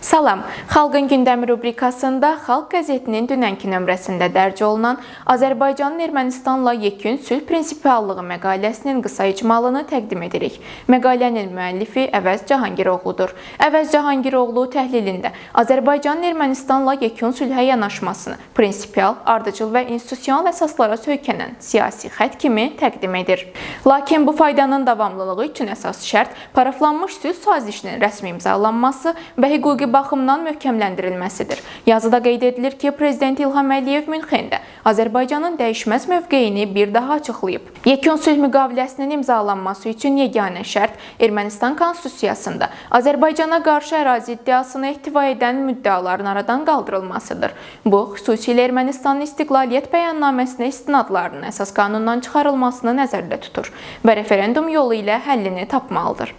Salam, Xalqın gündəmi rubrikasında Xalq qəzetinin dünənki nömrəsində dərc olunan Azərbaycanın Ermənistanla yekun sülh prinsipiallığı məqaləsinin qısa icmalını təqdim edirik. Məqalənin müəllifi Əvəz Cahangiroğludur. Əvəz Cahangiroğlu təhlilində Azərbaycanın Ermənistanla yekun sülhə yanaşmasını prinsipial, ardıcıl və institusional əsaslara söykənən siyasi xətt kimi təqdim edir. Lakin bu faydanın davamlılığı üçün əsas şərt paraflanmış sülh sazişinin rəsmi imzalanması və hüquqi baxımdan möhkəmləndirilməsidir. Yazıda qeyd edilir ki, Prezident İlham Əliyev Münxendə Azərbaycanın dəyişməz mövqeyini bir daha açıqlayıb. Yekun sülh müqaviləsinin imzalanması üçün yeganə şərt Ermənistan Konstitusiyasında Azərbaycana qarşı ərazi iddiasını ehtiva edən müddiaların aradan qaldırılmasıdır. Bu, xüsusilə Ermənistanın İstiqlaliyyət Bəyannaməsinə istinadlarının əsas qanundan çıxarılmasını nəzərdə tutur və referendum yolu ilə həllini tapmalıdır.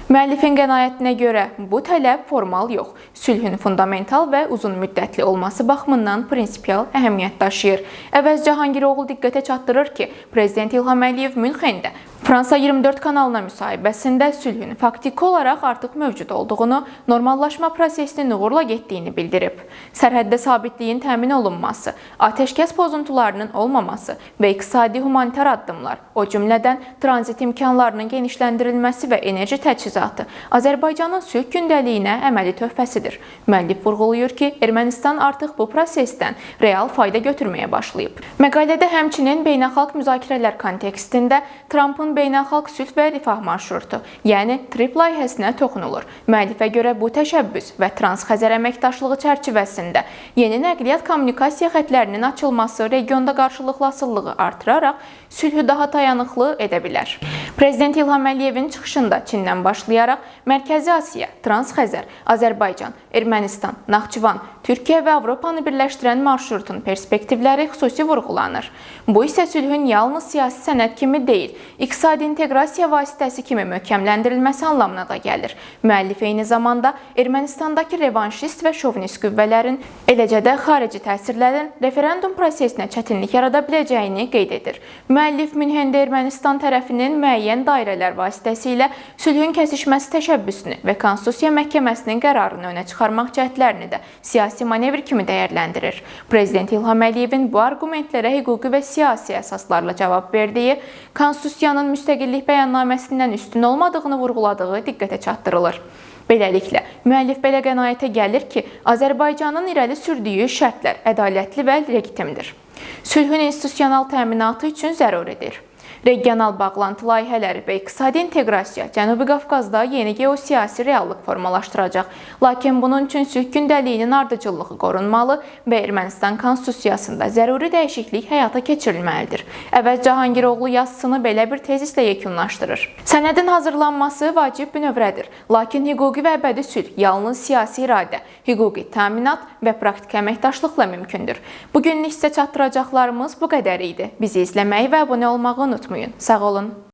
Müəllifin qənaətinə görə bu tələb formal yox, sülhün fundamental və uzun müddətli olması baxımından prinsipial əhəmiyyət daşıyır. Əvəz Cahangiroğlu diqqətə çatdırır ki, Prezident İlham Əliyev Münxendə Fransa 24 kanalına müsahibəsində sülhün faktiki olaraq artıq mövcud olduğunu, normallaşma prosesinin uğurla getdiyini bildirib. Sərhəddə sabitliyin təmin olunması, atəşkəs pozuntularının olmaması və iqtisadi humanitar addımlar, o cümlədən tranzit imkanlarının genişləndirilməsi və enerji təchizatı Azərbaycanın sülh gündəliyinə əməli töhfəsidir. Müəllif vurğulayır ki, Ermənistan artıq bu prosesdən real fayda götürməyə başlayıb. Məqalədə həmçinin beynəlxalq müzakirələr kontekstində Trumpın beynəlxalq sülh və rifah marşrutu, yəni TRIP layihəsinə toxunulur. Müəllifə görə bu təşəbbüs və Trans-Xəzər əməkdaşlığı çərçivəsində yeni nəqliyyat kommunikasiya xətlərinin açılması regionda qarşılıqlı asılılığı artıraraq sülhü daha dayanıqlı edə bilər. Prezident İlham Əliyevin çıxışında Çindən başlayaraq Mərkəzi Asiya, Trans-Xəzər, Azərbaycan, Ermənistan, Naxçıvan, Türkiyə və Avropanı birləşdirən marşrutun perspektivləri xüsusi vurğulanır. Bu isə sülhün yalnız siyasi sənəd kimi deyil, iqtisadi inteqrasiya vasitəsi kimi möhkəmləndirilməsi anlamına da gəlir. Müəllif eyni zamanda Ermənistandakı revanşist və şovinist qüvvələrin, eləcə də xarici təsirlərin referendum prosesinə çətinlik yarada biləcəyini qeyd edir. Müəllif Münxendə Ermənistan tərəfinin müəyyən dairələr vasitəsilə sülhün kəsişməsi təşəbbüsünü və Konstitusiya Məhkəməsinin qərarını önə çıxarmaq cəhdlərini də siyasi manevr kimi dəyərləndirir. Prezident İlham Əliyevin bu arqumentlərə hüquqi və siyasi əsaslarla cavab verdiyi, Konstitusiyanın müstəqillik bəyannaməsindən üstün olmadığını vurğuladığı diqqətə çatdırılır. Beləliklə, müəllif belə qənaətə gəlir ki, Azərbaycanın irəli sürdüyü şərtlər ədalətli və legitimdir. Sülhün institusional təminatı üçün zəruridir. Regional bağlantı layihələri və iqtisadi inteqrasiya Cənubi Qafqazda yeni geosiyasi reallıq formalaşdıracaq. Lakin bunun üçün sülh gündəliyinin ardıcıllığı qorunmalı və Ermənistan Konstitusiyasında zəruri dəyişiklik həyata keçirilməlidir. Əvəz Cahangiroğlu yazısını belə bir tezislə yekunlaşdırır. Sənədin hazırlanması vacib bünövrədir. Lakin hüquqi və əbədi sülh yalnız siyasi iradə, hüquqi təminat və praktiki əməkdaşlıqla mümkündür. Bugünlük sizə çatdıracaqlarımız bu qədər idi. Bizi izləməyi və abunə olmağı unutmayın. Sağ olun.